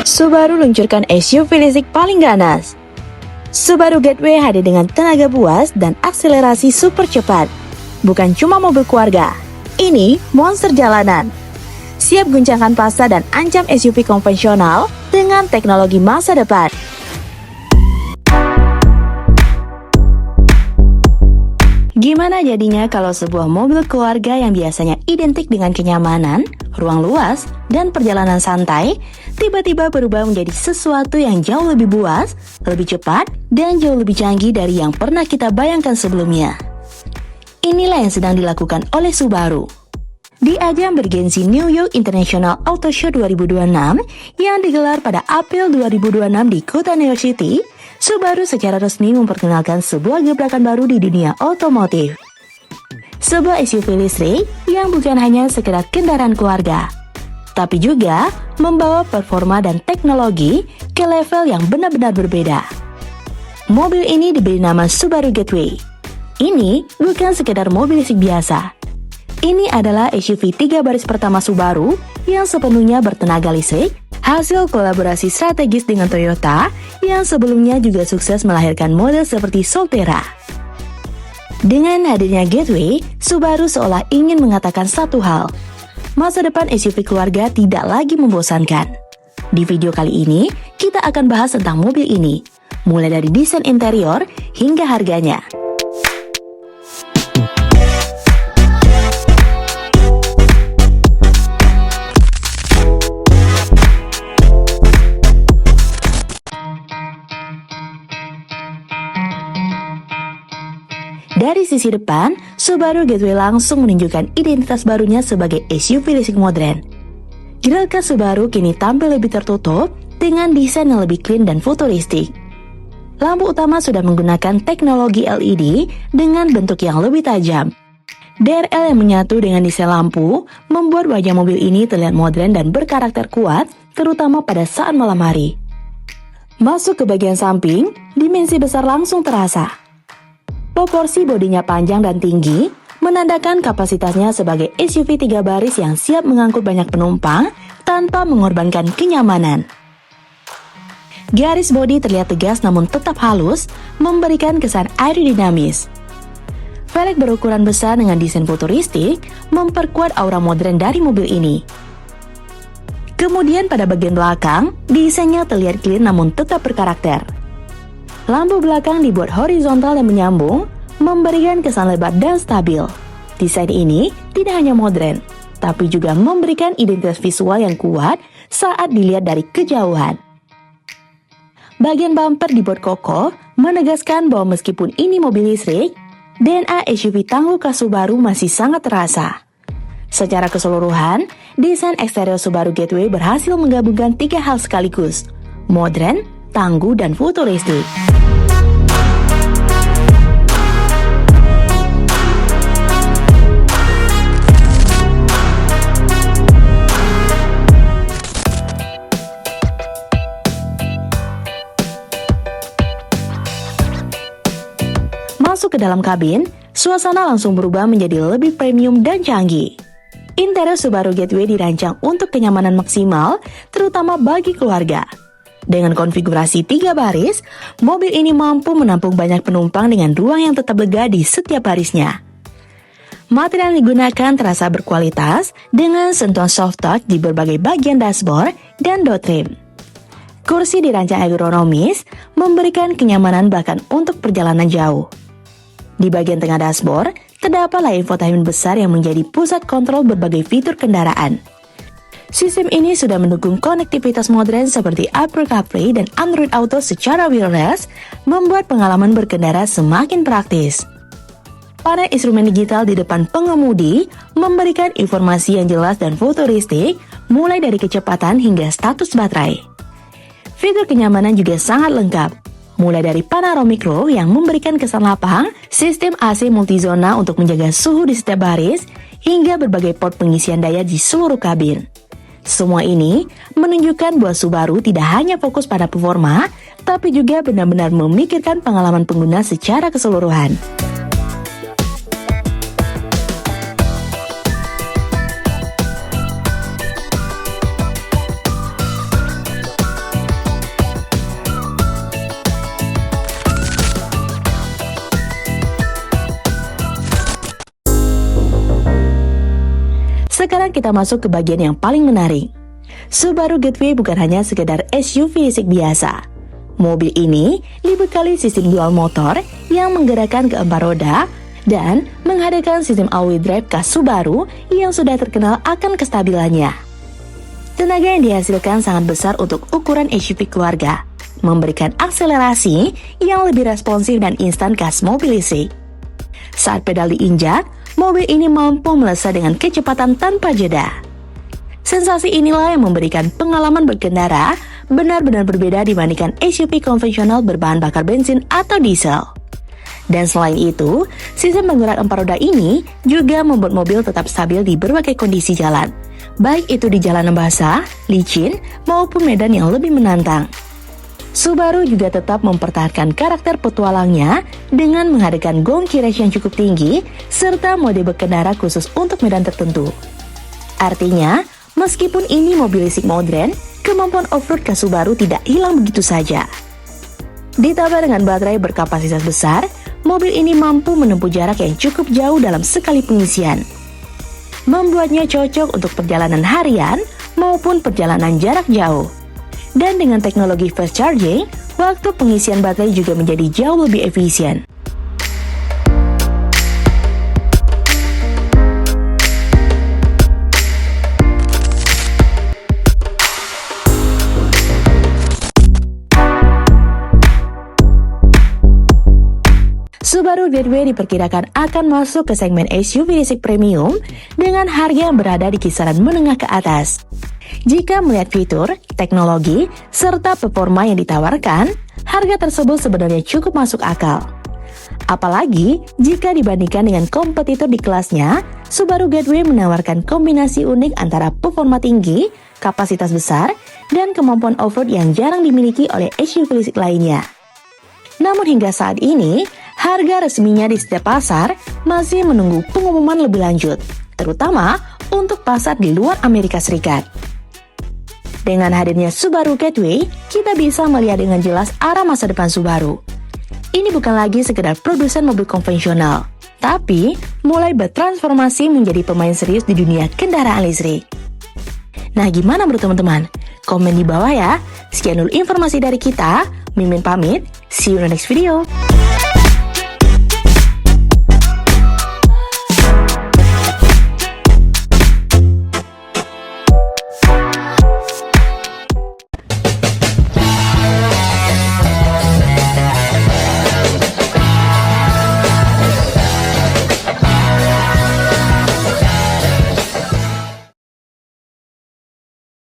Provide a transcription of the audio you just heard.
Subaru luncurkan SUV listrik paling ganas. Subaru Gateway hadir dengan tenaga buas dan akselerasi super cepat. Bukan cuma mobil keluarga, ini monster jalanan. Siap guncangkan pasar dan ancam SUV konvensional dengan teknologi masa depan. Gimana jadinya kalau sebuah mobil keluarga yang biasanya identik dengan kenyamanan, ruang luas, dan perjalanan santai, tiba-tiba berubah menjadi sesuatu yang jauh lebih buas, lebih cepat, dan jauh lebih canggih dari yang pernah kita bayangkan sebelumnya. Inilah yang sedang dilakukan oleh Subaru. Di ajang bergensi New York International Auto Show 2026 yang digelar pada April 2026 di kota New York City, Subaru secara resmi memperkenalkan sebuah gebrakan baru di dunia otomotif. Sebuah SUV listrik yang bukan hanya sekedar kendaraan keluarga, tapi juga membawa performa dan teknologi ke level yang benar-benar berbeda. Mobil ini diberi nama Subaru Gateway. Ini bukan sekedar mobil listrik biasa. Ini adalah SUV 3 baris pertama Subaru yang sepenuhnya bertenaga listrik, hasil kolaborasi strategis dengan Toyota yang sebelumnya juga sukses melahirkan model seperti Solterra. Dengan hadirnya Gateway, Subaru seolah ingin mengatakan satu hal. Masa depan SUV keluarga tidak lagi membosankan. Di video kali ini, kita akan bahas tentang mobil ini, mulai dari desain interior hingga harganya. Dari sisi depan, Subaru Gateway langsung menunjukkan identitas barunya sebagai SUV listrik modern. Grill khas Subaru kini tampil lebih tertutup dengan desain yang lebih clean dan futuristik. Lampu utama sudah menggunakan teknologi LED dengan bentuk yang lebih tajam. DRL yang menyatu dengan desain lampu membuat wajah mobil ini terlihat modern dan berkarakter kuat, terutama pada saat malam hari. Masuk ke bagian samping, dimensi besar langsung terasa. Proporsi bodinya panjang dan tinggi, menandakan kapasitasnya sebagai SUV 3 baris yang siap mengangkut banyak penumpang tanpa mengorbankan kenyamanan. Garis bodi terlihat tegas namun tetap halus, memberikan kesan aerodinamis. Velg berukuran besar dengan desain futuristik memperkuat aura modern dari mobil ini. Kemudian pada bagian belakang, desainnya terlihat clean namun tetap berkarakter. Lampu belakang dibuat horizontal dan menyambung, memberikan kesan lebar dan stabil. Desain ini tidak hanya modern, tapi juga memberikan identitas visual yang kuat saat dilihat dari kejauhan. Bagian bumper dibuat kokoh, menegaskan bahwa meskipun ini mobil listrik, DNA SUV tangguh khas Subaru masih sangat terasa. Secara keseluruhan, desain eksterior Subaru Gateway berhasil menggabungkan 3 hal sekaligus: modern, tangguh, dan futuristik. Masuk ke dalam kabin, suasana langsung berubah menjadi lebih premium dan canggih. Interior Subaru Gateway dirancang untuk kenyamanan maksimal, terutama bagi keluarga. Dengan konfigurasi 3 baris, mobil ini mampu menampung banyak penumpang dengan ruang yang tetap lega di setiap barisnya. Material yang digunakan terasa berkualitas dengan sentuhan soft touch di berbagai bagian dashboard dan door trim. Kursi dirancang ergonomis, memberikan kenyamanan bahkan untuk perjalanan jauh. Di bagian tengah dashboard, terdapat layar infotainment besar yang menjadi pusat kontrol berbagai fitur kendaraan. Sistem ini sudah mendukung konektivitas modern seperti Apple CarPlay dan Android Auto secara wireless, membuat pengalaman berkendara semakin praktis. Panel instrumen digital di depan pengemudi memberikan informasi yang jelas dan futuristik, mulai dari kecepatan hingga status baterai. Fitur kenyamanan juga sangat lengkap, mulai dari panoramic roof yang memberikan kesan lapang, sistem AC multizona untuk menjaga suhu di setiap baris, hingga berbagai port pengisian daya di seluruh kabin. Semua ini menunjukkan bahwa Subaru tidak hanya fokus pada performa, tapi juga benar-benar memikirkan pengalaman pengguna secara keseluruhan. kita masuk ke bagian yang paling menarik. Subaru Gateway bukan hanya sekedar SUV listrik biasa. Mobil ini dibekali sistem dual motor yang menggerakkan keempat roda dan menghadirkan sistem all-wheel drive khas Subaru yang sudah terkenal akan kestabilannya. Tenaga yang dihasilkan sangat besar untuk ukuran SUV keluarga, memberikan akselerasi yang lebih responsif dan instan khas mobil listrik. Saat pedal diinjak, mobil ini mampu melesat dengan kecepatan tanpa jeda. Sensasi inilah yang memberikan pengalaman berkendara benar-benar berbeda dibandingkan SUV konvensional berbahan bakar bensin atau diesel. Dan selain itu, sistem penggerak empat roda ini juga membuat mobil tetap stabil di berbagai kondisi jalan, baik itu di jalanan basah, licin, maupun medan yang lebih menantang. Subaru juga tetap mempertahankan karakter petualangnya dengan menghadirkan gong kiras yang cukup tinggi serta mode berkendara khusus untuk medan tertentu. Artinya, meskipun ini mobil listrik modern, kemampuan off-road khas Subaru tidak hilang begitu saja. Ditambah dengan baterai berkapasitas besar, mobil ini mampu menempuh jarak yang cukup jauh dalam sekali pengisian. Membuatnya cocok untuk perjalanan harian maupun perjalanan jarak jauh. Dan dengan teknologi fast charging, waktu pengisian baterai juga menjadi jauh lebih efisien. Subaru Gateway diperkirakan akan masuk ke segmen SUV listrik premium dengan harga yang berada di kisaran menengah ke atas. Jika melihat fitur, teknologi, serta performa yang ditawarkan, harga tersebut sebenarnya cukup masuk akal. Apalagi jika dibandingkan dengan kompetitor di kelasnya, Subaru Gateway menawarkan kombinasi unik antara performa tinggi, kapasitas besar, dan kemampuan off-road yang jarang dimiliki oleh SUV listrik lainnya. Namun hingga saat ini, harga resminya di setiap pasar masih menunggu pengumuman lebih lanjut, terutama untuk pasar di luar Amerika Serikat. Dengan hadirnya Subaru Gateway, kita bisa melihat dengan jelas arah masa depan Subaru. Ini bukan lagi sekedar produsen mobil konvensional, tapi mulai bertransformasi menjadi pemain serius di dunia kendaraan listrik. Nah, gimana menurut teman-teman? Komen di bawah ya. Sekian dulu informasi dari kita. Mimin pamit, see you in the next video.